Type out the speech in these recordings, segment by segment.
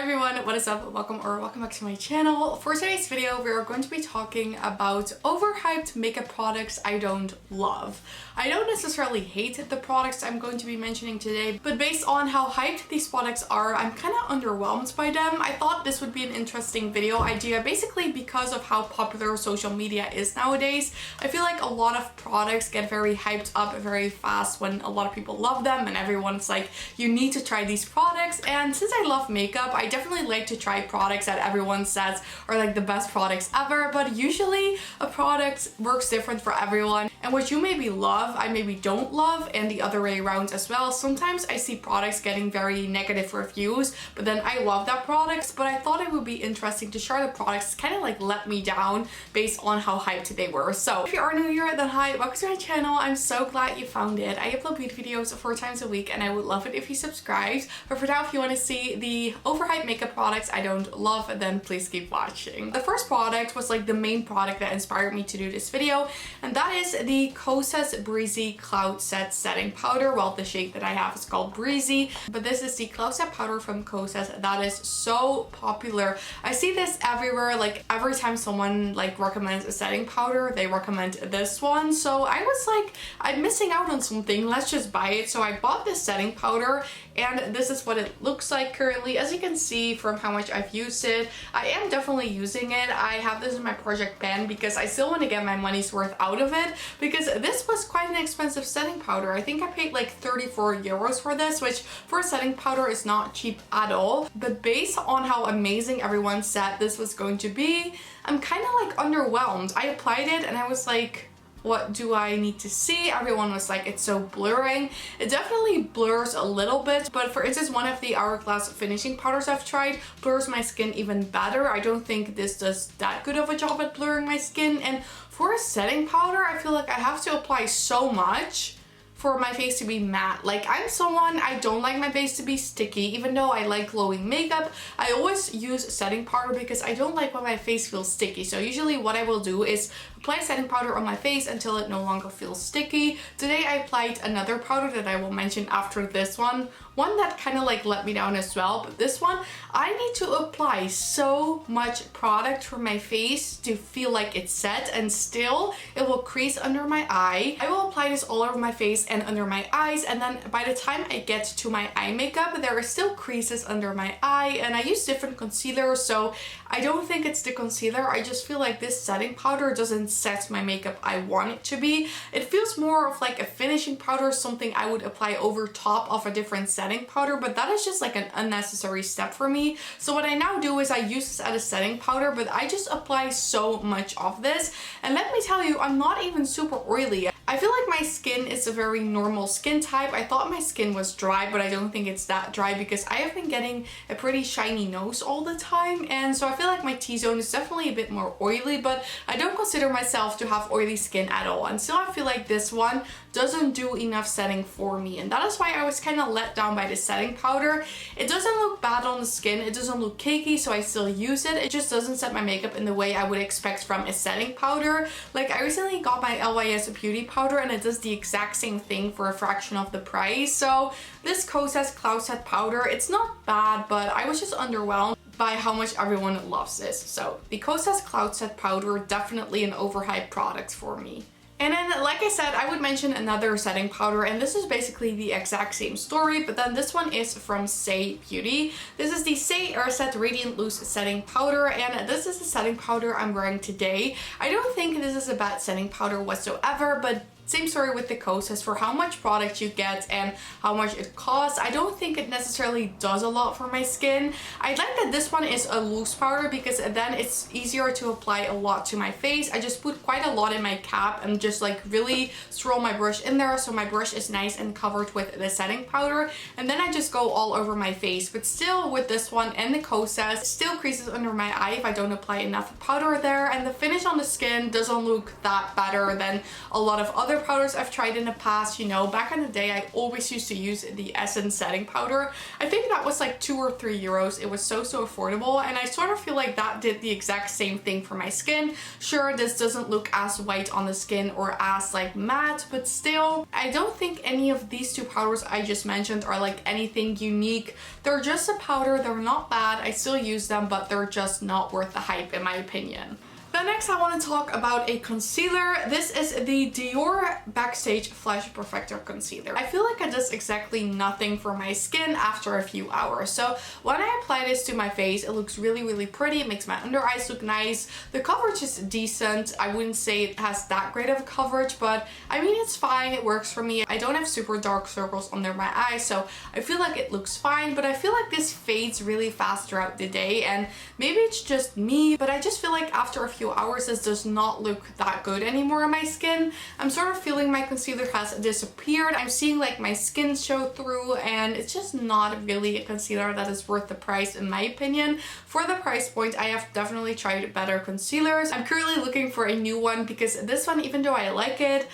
everyone, what is up? Welcome back to my channel. For today's video, we are going to be talking about overhyped makeup products I don't love. I don't necessarily hate the products I'm going to be mentioning today, but based on how hyped these products are, I'm kind of underwhelmed by them. I thought this would be an interesting video idea, basically because of how popular social media is nowadays. I feel like a lot of products get very hyped up very fast when a lot of people love them and everyone's like, you need to try these products. And since I love makeup, I definitely like to try products that everyone says are like the best products ever, but usually a product works different for everyone, and what you maybe love, I maybe don't love, and the other way around as well. Sometimes I see products getting very negative reviews, but then I love that product. But I thought it would be interesting to share the products kind of like let me down based on how hyped they were. So if you are new here, then hi, welcome to my channel. I'm so glad you found it. I upload beauty videos 4 times a week and I would love it if you subscribed. But for now, if you want to see the overhyped makeup products I don't love, then please keep watching. The first product was like the main product that inspired me to do this video, and that is the Kosas Breezy Cloud Set Setting Powder. Well, the shade that I have is called Breezy, but this is the Cloud Set Powder from Kosas that is so popular. I see this everywhere, like every time someone like recommends a setting powder, they recommend this one. So I was like, I'm missing out on something, let's just buy it. So I bought this setting powder, and this is what it looks like currently. As you can see from how much I've used it, I am definitely using it. I have this in my project pen because I still want to get my money's worth out of it, because this was quite an expensive setting powder. I think I paid like 34 euros for this, which for a setting powder is not cheap at all. But based on how amazing everyone said this was going to be, I'm kind of like underwhelmed. I applied it and I was like, what do I need to see? Everyone was like, it's so blurring. It definitely blurs a little bit, but for instance, one of the Hourglass finishing powders I've tried blurs my skin even better. I don't think this does that good of a job at blurring my skin. And for a setting powder, I feel like I have to apply so much for my face to be matte. Like, I'm someone, I don't like my face to be sticky. Even though I like glowing makeup, I always use setting powder because I don't like when my face feels sticky. So usually what I will do is apply setting powder on my face until it no longer feels sticky. Today I applied another powder that I will mention after this one that kind of like let me down as well. But this one, I need to apply so much product for my face to feel like it's set, and still it will crease under my eye. I will apply this all over my face and under my eyes, and then by the time I get to my eye makeup, there are still creases under my eye. And I use different concealers, so I don't think it's the concealer. I just feel like this setting powder doesn't set my makeup I want it to be. It feels more of like a finishing powder, something I would apply over top of a different setting powder, but that is just like an unnecessary step for me. So what I now do is I use this as a setting powder, but I just apply so much of this. And let me tell you, I'm not even super oily. I feel like my skin is a very normal skin type. I thought my skin was dry, but I don't think it's that dry because I have been getting a pretty shiny nose all the time. And so I feel like my T-zone is definitely a bit more oily, but I don't consider myself to have oily skin at all. And still I feel like this one doesn't do enough setting for me. And that is why I was kind of let down by the setting powder. It doesn't look bad on the skin. It doesn't look cakey, so I still use it. It just doesn't set my makeup in the way I would expect from a setting powder. Like, I recently got my LYS Beauty powder and it does the exact same thing for a fraction of the price. So this Kosas Cloud Set powder, it's not bad, but I was just underwhelmed by how much everyone loves this. So the Kosas Cloud Set powder, definitely an overhyped product for me. And then, like I said, I would mention another setting powder, and this is basically the exact same story, but then this one is from Saie Beauty. This is the Saie Airset Radiant Loose Setting Powder, and this is the setting powder I'm wearing today. I don't think this is a bad setting powder whatsoever, but same story with the Kosas. For how much product you get and how much it costs, I don't think it necessarily does a lot for my skin. I like that this one is a loose powder because then it's easier to apply a lot to my face. I just put quite a lot in my cap and just like really swirl my brush in there, so my brush is nice and covered with the setting powder, and then I just go all over my face. But still, with this one and the Kosas, it still creases under my eye if I don't apply enough powder there, and the finish on the skin doesn't look that better than a lot of other other powders I've tried in the past. You know, back in the day I always used to use the Essence setting powder. I think that was like 2 or 3 euros. It was so affordable, and I sort of feel like that did the exact same thing for my skin. Sure, this doesn't look as white on the skin or as like matte, but still, I don't think any of these two powders I just mentioned are like anything unique. They're just a powder, they're not bad, I still use them, but they're just not worth the hype in my opinion. Then next I want to talk about a concealer. This is the Dior Backstage Flash Perfector Concealer. I feel like it does exactly nothing for my skin after a few hours. So when I apply this to my face, it looks really pretty. It makes my under eyes look nice. The coverage is decent. I wouldn't say it has that great of coverage, but I mean, it's fine. It works for me. I don't have super dark circles under my eyes, so I feel like it looks fine, but I feel like this fades really fast throughout the day, and maybe it's just me, but I just feel like after a few hours this does not look that good anymore on my skin. I'm sort of feeling my concealer has disappeared. I'm seeing like my skin show through, and it's just not really a concealer that is worth the price in my opinion. For the price point, I have definitely tried better concealers. I'm currently looking for a new one because this one, even though I like it,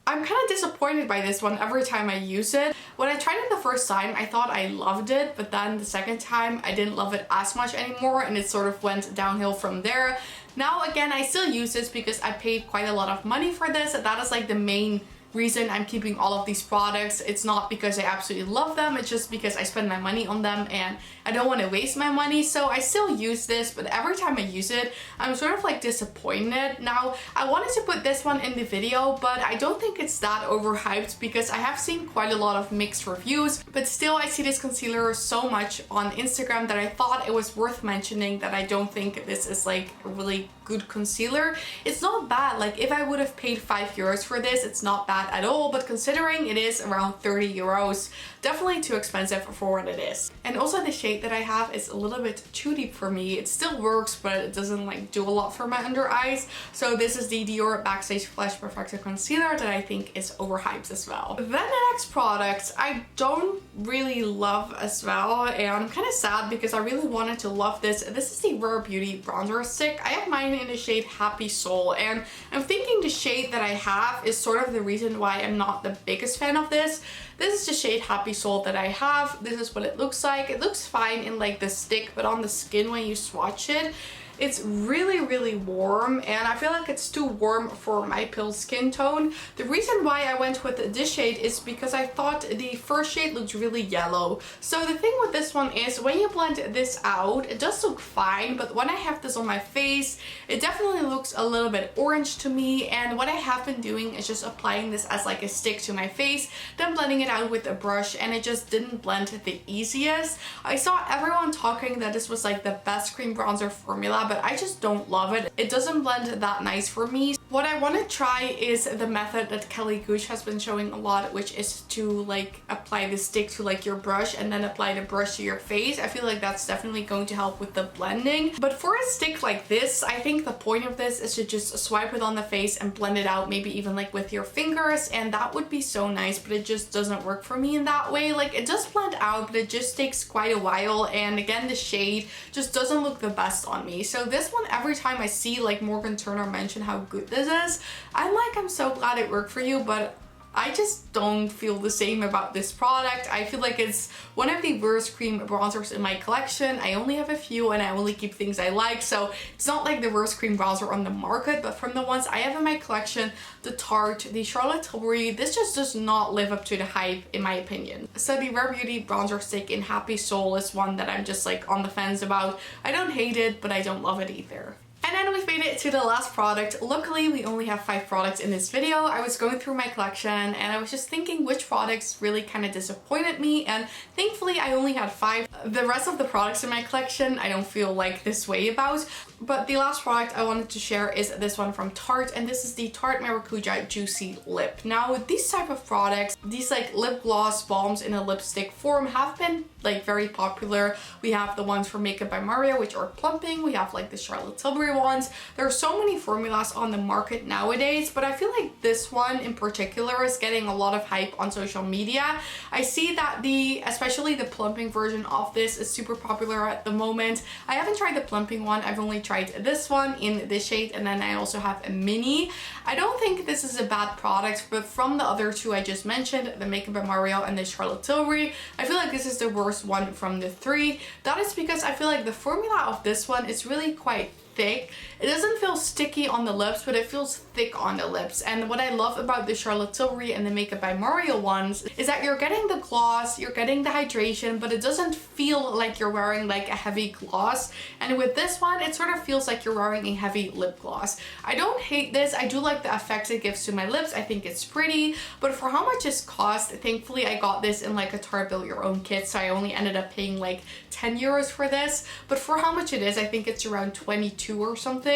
I'm kind of disappointed by this one every time I use it. When I tried it the first time, I thought I loved it, but then the second time I didn't love it as much anymore, and it sort of went downhill from there. Now again, I still use this because I paid quite a lot of money for this, and that is like the main reason I'm keeping all of these products. It's not because I absolutely love them, it's just because I spend my money on them and I don't want to waste my money. So I still use this, but every time I use it, I'm sort of like disappointed. Now, I wanted to put this one in the video, but I don't think it's that overhyped because I have seen quite a lot of mixed reviews, but still I see this concealer so much on Instagram that I thought it was worth mentioning that I don't think this is like a really good concealer. It's not bad. Like if I would have paid 5 euros for this, it's not bad at all, but considering it is around 30 euros, definitely too expensive for what it is. And also the shade that I have is a little bit too deep for me. It still works, but it doesn't like do a lot for my under eyes. So this is the Dior Backstage Flash Perfector Concealer that I think is overhyped as well. Then the next product I don't really love as well, and I'm kind of sad because I really wanted to love this. This is the Rare Beauty bronzer stick. I have mine in the shade Happy Soul, and I'm thinking the shade that I have is sort of the reason why I'm not the biggest fan of this. This is the shade Happy Soul that I have. This is what it looks like. It looks fine in like the stick, but on the skin when you swatch it, it's really warm, and I feel like it's too warm for my pale skin tone. The reason why I went with this shade is because I thought the first shade looked really yellow. So the thing with this one is when you blend this out, it does look fine, but when I have this on my face, it definitely looks a little bit orange to me. And what I have been doing is just applying this as like a stick to my face, then blending it out with a brush, and it just didn't blend the easiest. I saw everyone talking that this was like the best cream bronzer formula, but I just don't love it. It doesn't blend that nice for me. What I want to try is the method that Kelly Gooch has been showing a lot, which is to like apply the stick to like your brush and then apply the brush to your face. I feel like that's definitely going to help with the blending. But for a stick like this, I think the point of this is to just swipe it on the face and blend it out, maybe even like with your fingers, and that would be so nice, but it just doesn't work for me in that way. Like it does blend out, but it just takes quite a while, and again the shade just doesn't look the best on me. So this one, every time I see like Morgan Turner mention how good this is, I'm so glad it worked for you, but I just don't feel the same about this product. I feel like it's one of the worst cream bronzers in my collection. I only have a few and I only keep things I like, so it's not like the worst cream bronzer on the market, but from the ones I have in my collection, the Tarte, the Charlotte Tilbury, this just does not live up to the hype in my opinion. So the Rare Beauty bronzer stick in Happy Soul is one that I'm just like on the fence about. I don't hate it, but I don't love it either. And then we've made it to the last product. Luckily, we only have 5 products in this video. I was going through my collection and I was just thinking which products really kind of disappointed me, and thankfully I only had 5. The rest of the products in my collection I don't feel like this way about. But the last product I wanted to share is this one from Tarte, and this is the Tarte Maracuja Juicy Lip. Now these type of products, these like lip gloss balms in a lipstick form, have been like very popular. We have the ones from Makeup by Mario, which are plumping. We have like the Charlotte Tilbury ones. There are so many formulas on the market nowadays, but I feel like this one in particular is getting a lot of hype on social media. I see that especially the plumping version of this is super popular at the moment. I haven't tried the plumping one. I've only tried this one in this shade, and then I also have a mini. I don't think this is a bad product, but from the other two I just mentioned, the Makeup by Mario and the Charlotte Tilbury, I feel like this is the worst one from the three. That is because I feel like the formula of this one is really quite thick. It doesn't feel sticky on the lips, but it feels thick on the lips. And what I love about the Charlotte Tilbury and the Makeup by Mario ones is that you're getting the gloss, you're getting the hydration, but it doesn't feel like you're wearing like a heavy gloss. And with this one, it sort of feels like you're wearing a heavy lip gloss. I don't hate this. I do like the effects it gives to my lips. I think it's pretty, but for how much it cost, thankfully I got this in like a Tarte Build Your Own kit, so I only ended up paying like 10 euros for this. But for how much it is, I think it's around 22 or something.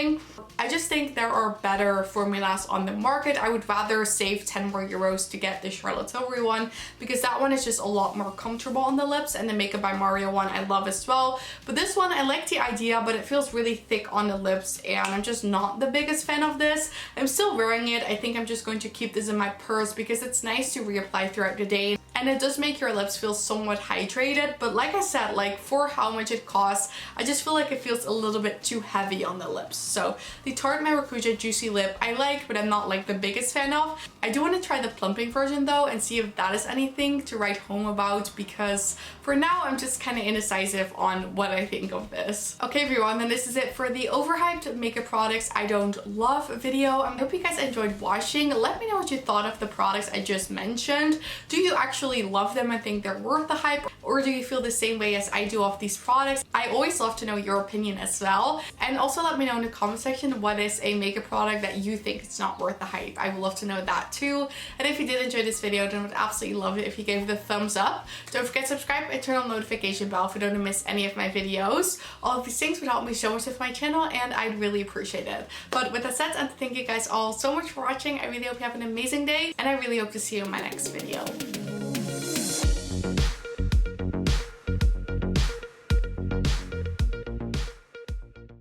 I just think there are better formulas on the market. I would rather save 10 more euros to get the Charlotte Tilbury one, because that one is just a lot more comfortable on the lips, and the Makeup by Mario one I love as well. But this one, I like the idea, but it feels really thick on the lips, and I'm just not the biggest fan of this. I'm still wearing it. I think I'm just going to keep this in my purse because it's nice to reapply throughout the day, and it does make your lips feel somewhat hydrated. But like I said, like for how much it costs, I just feel like it feels a little bit too heavy on the lips. So the Tarte Maracuja Juicy Lip I like, but I'm not like the biggest fan of. I do want to try the plumping version though and see if that is anything to write home about, because for now I'm just kind of indecisive on what I think of this. Okay everyone, then this is it for the overhyped makeup products I don't love video. I hope you guys enjoyed watching. Let me know what you thought of the products I just mentioned. Do you actually love them and think they're worth the hype, or do you feel the same way as I do of these products? I always love to know your opinion as well. And also let me know in the comment section what is a makeup product that you think it's not worth the hype. I would love to know that too. And if you did enjoy this video, then I would absolutely love it if you gave it a thumbs up. Don't forget to subscribe and turn on the notification bell if you don't miss any of my videos. All of these things would help me so much with my channel, and I'd really appreciate it. But with that said, and thank you guys all so much for watching. I really hope you have an amazing day, and I really hope to see you in my next video.